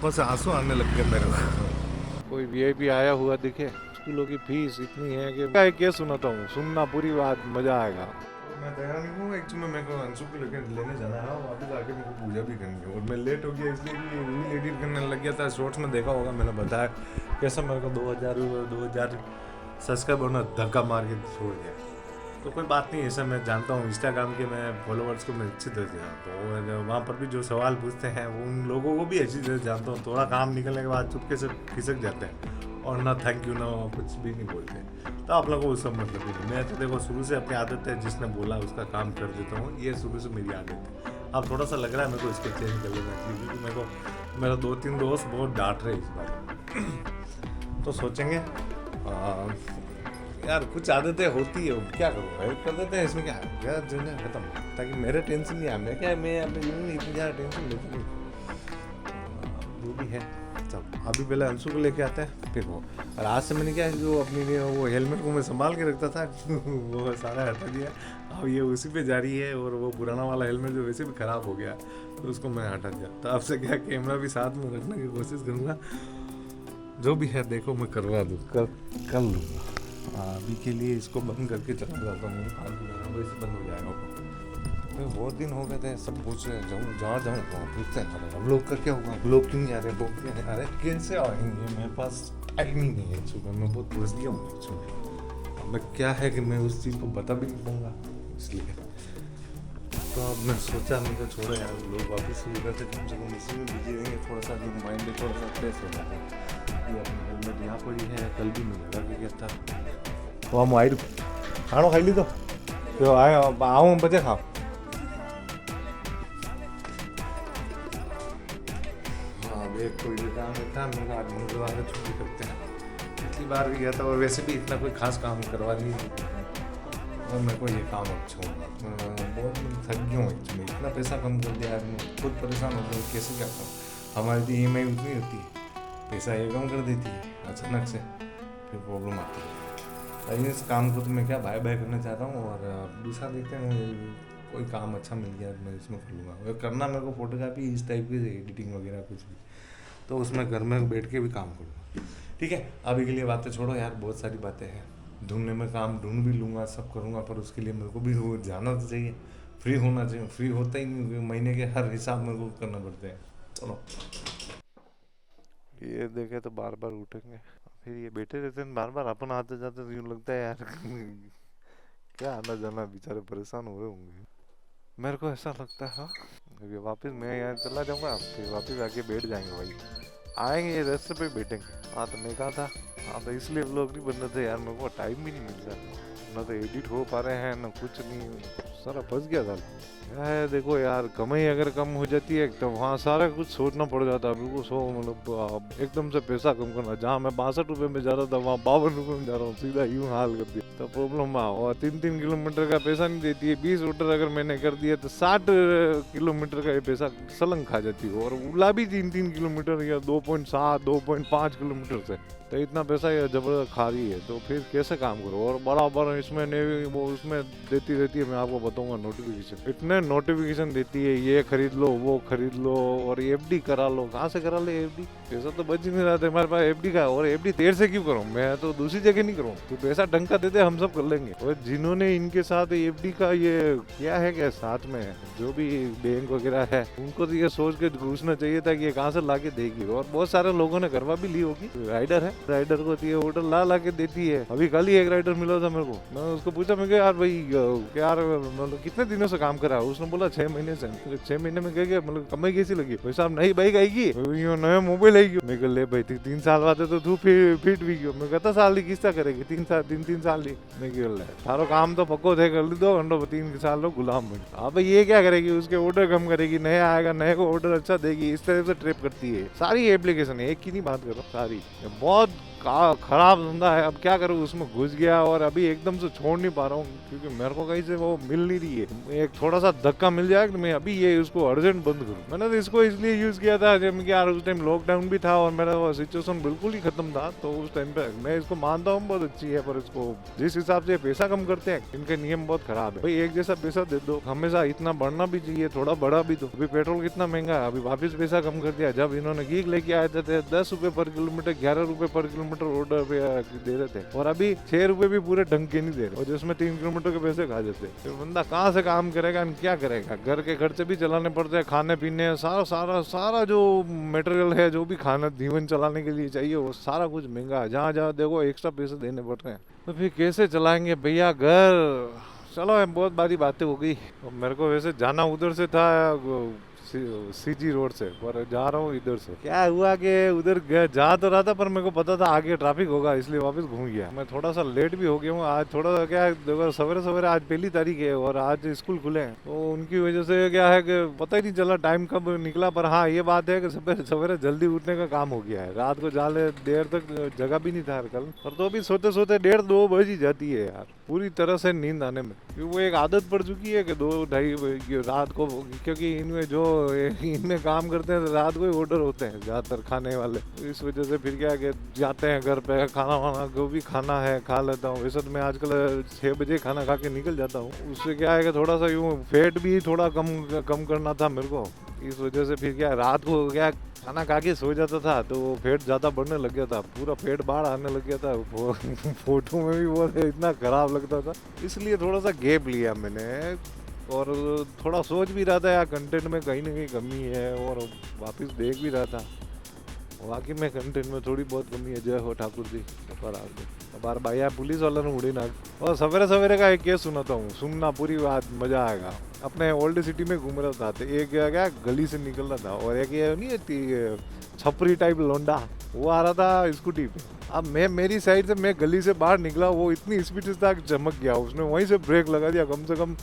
आंखों से आंसू आने लग गए मेरे को। कोई वीआईपी आया हुआ दिखे, स्कूलों की फीस इतनी है कि क्या सुनाता हूँ, सुनना पूरी बात, मजा आएगा। मैं तैयार नहीं हूँ एक्चुअली, मेरे को अंशु को लेने जाना है, वापस आके मेरे को पूजा भी करनी है और मैं लेट हो गया इसलिए कि रील एडिट करने लग गया था। शॉर्ट्स में देखा होगा मैंने बताया कैसे मेरे को 2000 सब्सक्राइबर ने धक्का मार के छोड़ दिया। तो कोई बात नहीं, ऐसा मैं जानता हूँ इंस्टाग्राम के मैं फॉलोवर्स को मैं अच्छी तरह से जानता हूँ, तो वहाँ पर भी जो सवाल पूछते हैं वो उन लोगों को भी अच्छी तरह से जानता हूँ। थोड़ा काम निकलने के बाद चुपके से खिसक जाते हैं और ना थैंक यू ना कुछ भी नहीं बोलते, तो आप लोगों को उसका मतलब ही नहीं। मैं तो देखो शुरू से अपनी आदत है, जिसने बोला उसका काम कर देता हूँ, ये शुरू से मेरी आदत है। अब थोड़ा सा लग रहा है मेरे को इसको चेंज कर लेना चाहिए, क्योंकि मेरे को मेरा 2-3 दोस्त बहुत डांट रहे इस बार। तो सोचेंगे यार कुछ आदतें होती है, क्या करूँ हेल्प कर देते हैं, इसमें क्या है यार, जो है खत्म, ताकि मेरे टेंशन नहीं आए। मैं क्या मैं अपने जीवन में इतनी ज़्यादा टेंशन लेती नहीं, जो भी है सब। अभी पहले अंशु को लेके आता है फिर वो, और आज से मैंने क्या है जो अपनी वो हेलमेट को मैं संभाल के रखता था वो सारा हटा दिया, अब ये उसी पे जारी है। और वो पुराना वाला हेलमेट जो वैसे भी ख़राब हो गया तो उसको मैं हटा दिया। तो आपसे क्या कैमरा भी साथ में रखने की कोशिश करूँगा, जो भी है देखो मैं करवा दूँ, कर लूँगा। अभी के लिए इसको बंद करके चला जाता हूँ, वैसे बंद हो जाएगा। मैं बहुत दिन हो गए थे, सब पूछ रहे जाऊँ जहाँ जाऊँ वहाँ पूछते हैं हम लोग का क्या होगा, लोग क्यों नहीं आ रहे, लोग क्यों नहीं आ रहे, कैसे आएंगे, मेरे पास टाइम ही नहीं है सुबह, मैं बहुत फंस गया हूँ एक्चुअली। अब मैं क्या है कि मैं उस चीज़ को बता भी नहीं पाऊँगा, इसलिए तो अब मैं सोचा मैं तो छोड़ो यार, लोग वापस शुरू करते कम से कम इसी में बिजी रहेंगे, थोड़ा सा जो माइंड है थोड़ा सा फ्रेश हो जाता है। ये अपनी हेलमेट यहाँ पर ही है, कल भी मैं लगा के गया था। तो हम आई खाना खाई ली तो आए आओ बचे खाओ। हाँ देख कोई काम था, मेरा आदमी दोबारा छुट्टी करते हैं, पिछली बार भी गया था और वैसे भी इतना कोई खास काम करवा नहीं, और मेरे को ये काम अच्छा होगा, बहुत थक गया हूँ एक्चुअली, इतना पैसा कम कर दिया यार, मैं खुद परेशान हो गया कैसे क्या करूँ। हमारी तो EMI उतनी होती है, पैसा ये कम कर देती है अचानक से, फिर प्रॉब्लम आती है। लेकिन इस काम को तो मैं क्या बाय बाय करना चाहता हूँ, और दूसरा देखते हैं कोई काम अच्छा मिल गया मैं इसमें कर लूँगा। अगर करना मेरे को फोटोग्राफी इस टाइप की एडिटिंग वगैरह कुछ भी, तो उसमें घर में बैठ के भी काम करूँगा। ठीक है, अभी के लिए बातें छोड़ो यार, बहुत सारी बातें हैं, ढूंढने में काम ढूंढ भी लूँगा, सब करूँगा, पर उसके लिए मेरे को भी जाना तो चाहिए, फ्री होना चाहिए। फ्री होता ही नहीं, महीने के हर हिसाब मेरे को करना पड़ते हैं। चलो ये देखे तो बार बार उठेंगे, फिर ये बैठे रहते हैं बार बार, अपन आते जाते तो यूँ लगता है यार क्या आना जाना, बेचारे परेशान हुए होंगे। मेरे को ऐसा लगता है अभी वापस मैं यहाँ चला जाऊँगा, फिर वापस आके बैठ जाएंगे भाई, आएंगे ये रास्ते पे बैठेंगे। हाँ तो मैं कहा था, हाँ तो इसलिए व्लॉग नहीं बन रहे थे यार, मेरे को टाइम भी नहीं मिल रहा, ना तो एडिट हो पा रहे हैं ना कुछ नहीं, सारा फंस गया था। क्या है देखो यार, कमाई अगर कम हो जाती है तो वहाँ सारा कुछ सोचना पड़ जाता है, बिल्कुल मतलब एकदम से पैसा कम करना, जहाँ मैं 62 रुपये में जा रहा था वहाँ 52 रुपये में जा रहा हूँ, सीधा यूँ हाल कर दिया, तो प्रॉब्लम और 3-3 किलोमीटर का पैसा नहीं देती है। 20 ऑर्डर अगर मैंने कर दिया तो 60 किलोमीटर का ये पैसा सलंग खा जाती है, और उला भी 3-3 किलोमीटर या 2.7 2.5 किलोमीटर से, तो इतना पैसा ये जबरदस्त खा रही है, तो फिर कैसे काम करो। और बराबर इसमें वो उसमें देती रहती है, मैं आपको बताऊंगा नोटिफिकेशन, इतने नोटिफिकेशन देती है, ये खरीद लो वो खरीद लो, और FD करा लो। कहाँ से करा ले FD, पैसा तो बच ही नहीं रहा था हमारे पास FD का, और FD देर से क्यों करूँ, मैं तो दूसरी जगह नहीं करूँ, तो पैसा ढंग का देते हम सब कर लेंगे। और जिन्होंने इनके साथ FD का ये क्या है क्या साथ में जो भी बैंक वगैरह है, उनको तो ये सोच के घुसना चाहिए था कि ये कहाँ से ला के देगी। और बहुत सारे लोगों ने करवा भी ली होगी, राइडर है, राइडर को ये ऑर्डर ला के देती है। अभी कल ही एक राइडर मिला था मेरे को, मैं उसको पूछा, मैं यार भाई यार मतलब कितने दिनों से काम कर रहा है, उसने बोला 6 महीने से। 6 महीने में क्या मतलब कमाई कैसी लगी भाई साहब, नई बाइक आएगी, नया मोबाइल आएगी। मैं कह ले भाई 3 साल बाद तो तू फिट भी क्यों, मैं कहता साल की किस्ता करेगी, 3 साल की। मैं क्यों सारो काम तो पक्को थे कर ली, 2 घंटों 3 साल लो गुलाम बन। अब ये क्या करेगी, उसके ऑर्डर कम करेगी, नया आएगा नए को ऑर्डर अच्छा देगी, इस तरह से ट्रिप करती है। सारी एप्लीकेशन है, एक की नहीं बात करो, सारी बहुत खराब धंधा है। अब क्या करूँ, उसमें घुस गया और अभी एकदम से छोड़ नहीं पा रहा हूँ क्योंकि मेरे को कहीं से वो मिल नहीं रही है। एक थोड़ा सा धक्का मिल जाए तो मैं अभी ये उसको अर्जेंट बंद करूँ। मैंने तो इसको इसलिए यूज किया था जब यार उस टाइम लॉकडाउन भी था और मेरा वो सिचुएशन बिल्कुल ही खत्म था। तो उस टाइम पे मैं इसको मानता हूँ बहुत अच्छी है, पर इसको जिस हिसाब से पैसा कम करते हैं इनके नियम बहुत खराब है। भाई एक जैसा पैसा दे दो, हमेशा इतना बढ़ना भी चाहिए, थोड़ा बढ़ा भी दो। अभी पेट्रोल कितना महंगा है, अभी वापिस पैसा कम कर दिया। जब इन्होंने गीक लेके आए थे 10 रुपए पर किलोमीटर, 11 रुपए पर किलोमीटर ऑर्डर पे दे रहे थे और अभी 6 रुपए भी पूरे ढंग के नहीं दे रहे और जिसमें 3 किलोमीटर के पैसे खा जाते। तो बंदा कहाँ से काम करेगा, क्या करेगा, घर के खर्चे भी चलाने पड़ते हैं, खाने पीने सारा सारा सारा जो मटेरियल है, जो भी खाना जीवन चलाने के लिए चाहिए वो सारा कुछ महंगा है। जहाँ जहाँ देखो एक्स्ट्रा पैसे देने पड़ रहे हैं, तो फिर कैसे चलाएंगे भैया घर। चलो बहुत बारी बातें हो गई। मेरे को वैसे जाना उधर से था सीजी रोड से, पर जा रहा हूँ इधर से। क्या हुआ कि उधर जा तो रहा था पर मेरे को पता था आगे ट्रैफिक होगा, इसलिए वापस घूम गया। मैं थोड़ा सा लेट भी हो गया हूँ आज। थोड़ा सा क्या देखो सवेरे सवेरे, आज 1 तारीख है और आज स्कूल खुले हैं, तो उनकी वजह से क्या है कि पता ही नहीं चला टाइम कब निकला। पर हाँ ये बात है कि सवेरे सवेरे जल्दी उठने का काम हो गया है। रात को जाले देर तक जगह भी नहीं था कल, पर तो अभी सोते सोते 1:30-2 बज ही जाती है यार, पूरी तरह से नींद आने में। वो एक आदत पड़ चुकी है कि 2-2:30 रात को, क्योंकि इनमें जो इनमें काम करते हैं रात को ही ऑर्डर होते हैं ज्यादातर खाने वाले। इस वजह से फिर क्या कि जाते हैं घर पे, खाना वाना जो भी खाना है खा लेता हूँ। वैसे तो मैं आजकल 6 बजे खाना खा के निकल जाता हूँ। उससे क्या है कि थोड़ा सा यूँ फैट भी थोड़ा कम करना था मेरे को। इस वजह से फिर क्या रात को क्या खाना खा के सो जाता था तो वो फैट ज़्यादा बढ़ने लग गया था, पूरा फैट बाहर आने लग गया था। फोटो में भी वो इतना खराब लगता था, इसलिए थोड़ा सा गैप लिया मैंने। और थोड़ा सोच भी रहा था यार कंटेंट में कहीं ना कहीं कमी है, और वापस देख भी रहा था वाकई में कंटेंट में थोड़ी बहुत कमी है। जय हो ठाकुर जी पर बार भाई यार पुलिस वाला ने उड़ी ना। और सवेरे सवेरे का एक केस सुनाता हूँ, सुनना पूरी बात, मजा आएगा। अपने ओल्ड सिटी में घूम रहा था तो एक क्या गली से निकल रहा था और एक ये नहीं है छपरी टाइप लोंडा, वो आ रहा था स्कूटी पे। अब मैं मेरी साइड से, मैं गली से बाहर निकला, वो इतनी स्पीड से तक चमक गया, उसने वहीं से ब्रेक लगा दिया कम से कम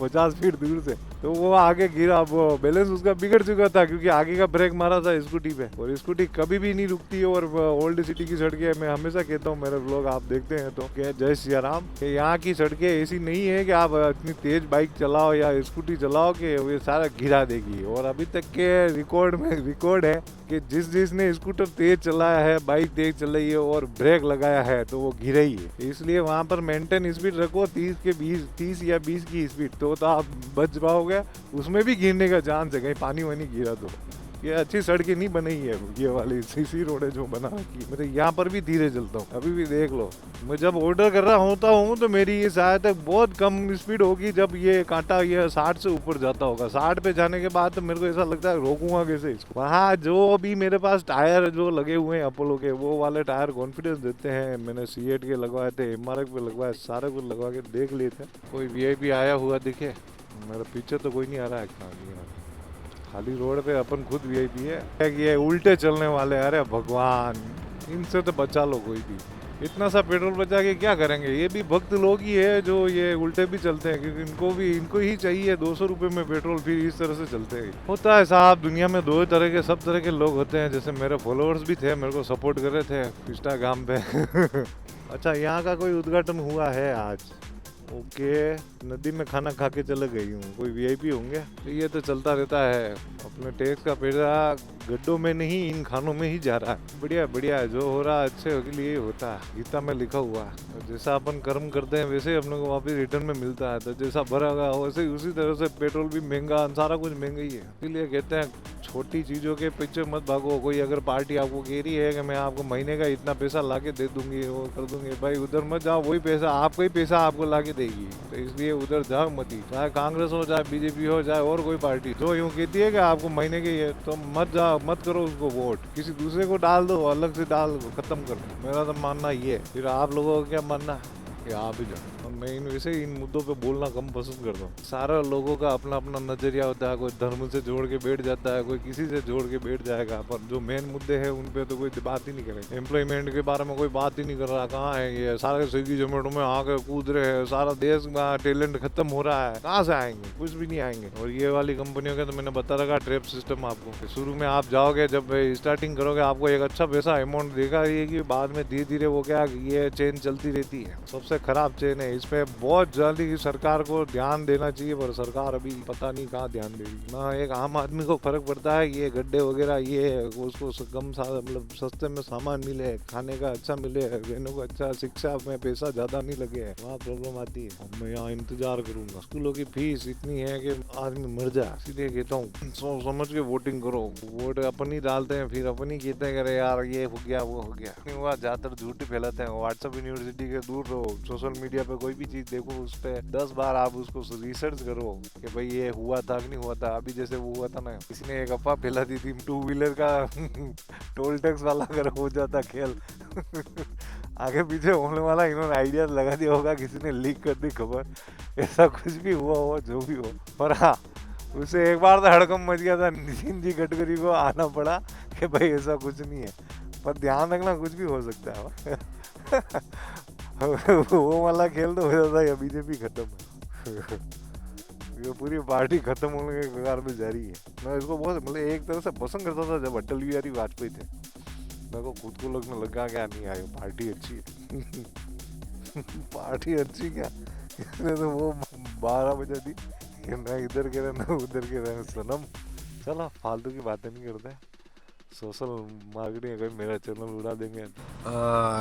50 फीट दूर से। तो वो आगे गिरा, वो बैलेंस उसका बिगड़ चुका था क्योंकि आगे का ब्रेक मारा था स्कूटी पे। और स्कूटी कभी भी नहीं रुकती है। और ओल्ड सिटी की सड़कें, मैं हमेशा कहता हूँ, मेरे व्लॉग आप देखते हैं तो क्या जय सिया राम, कि यहाँ की सड़कें ऐसी नहीं है कि आप इतनी तेज बाइक चलाओ या स्कूटी चलाओ कि ये सारा गिरा देगी। और अभी तक के रिकॉर्ड में रिकॉर्ड है कि जिसने स्कूटर तेज चलाया है, बाइक तेज चलाई है और ब्रेक लगाया है तो वो गिरा ही है। इसलिए वहां पर मेंटेन स्पीड रखो 30 या 20 की स्पीड, तो आप बच पाओगे। उसमें भी गिरने का चांस है, कहीं पानी वानी गिरा तो। ये अच्छी सड़कें नहीं बनाई है ये वाली सीसी रोड है जो बना की। मैं तो यहाँ पर भी धीरे चलता हूँ, अभी भी देख लो। मैं जब ऑर्डर कर रहा होता हूँ तो मेरी ये शायद बहुत कम स्पीड होगी, जब ये कांटा ये 60 से ऊपर जाता होगा। 60 पे जाने के बाद तो मेरे को ऐसा लगता है रोकूंगा कैसे इसको। वहाँ जो अभी मेरे पास टायर जो लगे हुए हैं अपोलो के, वो वाले टायर कॉन्फिडेंस देते हैं। मैंने C8 के लगवाए थे, MRF पे लगवाए, सारे कुछ लगवा के देख लिए थे। कोई VIP आया हुआ दिखे? मेरे पीछे तो कोई नहीं आ रहा है, खाली रोड पे अपन खुद VIP है। ये उल्टे चलने वाले, अरे भगवान इनसे तो बचा लो कोई भी। इतना सा पेट्रोल बचा के क्या करेंगे? ये भी भक्त लोग ही है जो ये उल्टे भी चलते हैं, क्योंकि इनको ही चाहिए 200 रुपये में पेट्रोल, फिर इस तरह से चलते हैं। होता है साहब, दुनिया में दो तरह के, सब तरह के लोग होते हैं। जैसे मेरे फॉलोअर्स भी थे, मेरे को सपोर्ट कर रहे थे इंस्टाग्राम पे। अच्छा, यहाँ का कोई उद्घाटन हुआ है आज? ओके, नदी में खाना खा के चले गई हूँ, कोई VIP होंगे। तो ये तो चलता रहता है, अपने टैक्स का पैसा गड्ढों में नहीं इन खानों में ही जा रहा है। बढ़िया बढ़िया, जो हो रहा है अच्छे के लिए होता है, गीता में लिखा हुआ है। जैसा अपन कर्म करते हैं वैसे ही अपने को वापस रिटर्न में मिलता है। तो जैसा भरा वैसे ही उसी तरह से पेट्रोल भी महंगा, सारा कुछ महंगा ही है। इसीलिए कहते हैं छोटी चीज़ों के पीछे मत भागो। कोई अगर पार्टी आपको कह रही है कि मैं आपको महीने का इतना पैसा ला के दे दूंगी, वो कर दूंगी, भाई उधर मत जाओ। वही पैसा आपका ही पैसा आपको ला के देगी, तो इसलिए उधर जाओ मत ही। चाहे कांग्रेस हो, चाहे BJP हो, चाहे और कोई पार्टी जो यूँ कहती है कि आपको महीने के ये, तो मत जाओ, मत करो उसको वोट। किसी दूसरे को डाल दो, अलग से डाल दो, खत्म कर दो। मेरा तो मानना ये है। फिर आप लोगों को क्या मानना है कि आप ही जाओ। और मैं इन वैसे इन मुद्दों पे बोलना कम पसंद करता हूँ। सारा लोगों का अपना अपना नजरिया होता है, कोई धर्म से जोड़ के बैठ जाता है, कोई किसी से जोड़ के बैठ जाएगा, पर जो मेन मुद्दे हैं उन पे तो कोई बात ही नहीं करेगा। एम्प्लॉयमेंट के बारे में कोई बात ही नहीं कर रहा, कहाँ है ये सारे स्विगी जोमेटो में आके कूद रहे हैं, सारा देश में टैलेंट खत्म हो रहा है, कहाँ से आएंगे, कुछ भी नहीं आएंगे। और ये वाली कंपनियों का तो मैंने बता रखा ट्रैप सिस्टम आपको, शुरू में आप जाओगे जब स्टार्टिंग करोगे आपको एक अच्छा पैसा अमाउंट देगा ये, कि बाद में धीरे धीरे वो क्या ये चेन चलती रहती है। सबसे खराब चेन है, इस पे बहुत जल्दी सरकार को ध्यान देना चाहिए, पर सरकार अभी पता नहीं कहाँ ध्यान दे रही ना। एक आम आदमी को फर्क पड़ता है ये गड्ढे वगैरह ये उसको कम मतलब सस्ते में सामान मिले, खाने का अच्छा मिले, रहने को अच्छा, शिक्षा में पैसा ज्यादा नहीं लगे, वहाँ प्रॉब्लम आती है। अब मैं यहाँ इंतजार करूंगा, स्कूलों की फीस इतनी है कि आदमी मर जाए। इसलिए कहता हूँ सोच समझ के वोटिंग करो। वोट अपन ही डालते हैं, फिर अपन ही कहते हैं यार ये हो गया वो हो गया, नहीं हुआ ज्यादातर झूठ ही फैलाते हैं। व्हाट्सएप यूनिवर्सिटी के दूर रहो, सोशल मीडिया पे कोई भी चीज देखो उस पर 10 बार आप उसको रिसर्च करो कि भाई ये हुआ था कि नहीं हुआ था। अभी जैसे वो हुआ था ना, किसी ने एक अफवाह फैला दी थी 2 व्हीलर का टोल टैक्स वाला अगर हो जाता खेल आगे पीछे होने वाला, इन्होंने आइडिया लगा दिया होगा, किसी ने लीक कर दी खबर, ऐसा कुछ भी हुआ हो जो भी हो। पर हाँ, उसे एक बार तो हड़कंप मच गया था, नितिन जी गडकरी को आना पड़ा कि भाई ऐसा कुछ नहीं है। पर ध्यान रखना कुछ भी हो सकता है वो वाला खेल तो हो जाता है, बीजेपी खत्म है ये पूरी पार्टी खत्म होने के कगार पे जा रही है। मैं इसको बहुत मतलब एक तरह से पसंद करता था जब अटल बिहारी वाजपेयी थे। मेरे को खुद को लगने लगा क्या नहीं आए पार्टी अच्छी है पार्टी अच्छी क्या, इसने तो वो 12 बजे दी कि ना इधर के रहना उधर के रहना सनम। चलो फालतू की बातें नहीं करते, सोशल मार्केटिंग अगर मेरा चैनल उड़ा देंगे।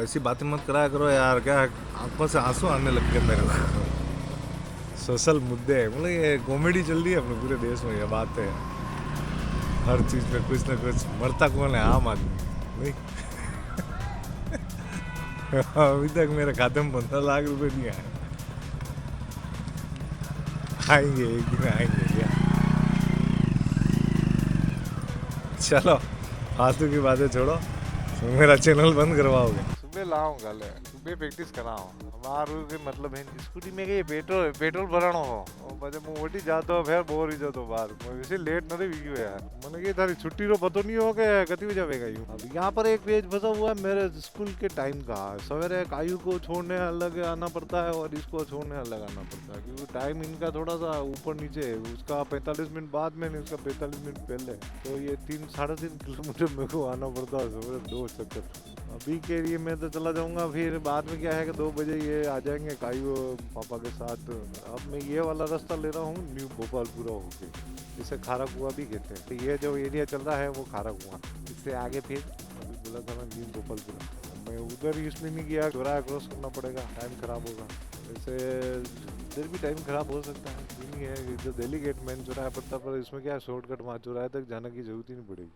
ऐसी बातें मत कराया करो यार, क्या आंखों से आंसू आने लग गए मेरे को। सोशल मुद्दे मतलब ये कॉमेडी चल रही है अपने पूरे देश में, ये बात है हर चीज में कुछ ना कुछ। मरता कौन है? आम आदमी नहीं अभी तक मेरे खाते में 15 लाख रुपए नहीं आए, आएंगे एक दिन आएंगे क्या। चलो फालतू की बातें छोड़ो, मेरा चैनल बंद करवाओगे? सुबह लाऊंगा ले, सुबह प्रैक्टिस कराओ मारू के मतलब है स्कूटी में के पेट्रोल भरानो हो और बजे मु ओटी जातो फिर बोर ही जातो बाहर। मैं वैसे लेट नहीं वियो यार, मैंने कि थारी छुट्टी रो पतो नहीं हो के कति बजे आवेगा यूं। अब यहाँ पर एक पेज फंसा हुआ है मेरे स्कूल के टाइम का। सवेरे कायू को छोड़ने अलग आना पड़ता है और इसको छोड़ने अलग आना पड़ता है, क्योंकि टाइम इनका थोड़ा सा ऊपर नीचे है, उसका 45 मिनट बाद में इसका 45 मिनट पहले, तो ये 3-3.5 किलोमीटर मेरे को आना पड़ता है सवेरे 2 चक्कर। अभी के लिए मैं तो चला जाऊंगा, फिर बाद में क्या है कि 2 बजे ये आ जाएंगे कायू पापा के साथ। अब मैं ये वाला रास्ता ले रहा हूँ न्यू भोपालपुरा होके, इसे खारा कुआं भी कहते हैं। तो ये जो एरिया चल रहा है वो खारा कुआं, इससे आगे फिर अभी बोला था ना न्यू भोपालपुरा। मैं उधर इसलिए नहीं गया, चौराहा क्रॉस करना पड़ेगा, टाइम खराब होगा। वैसे इधर भी टाइम खराब हो सकता है, नहीं है जो दिल्ली गेट मेन चौराहा पड़ता, पर इसमें क्या शॉर्टकट वहाँ चौराहे तक जाने की जरूरत ही नहीं पड़ेगी।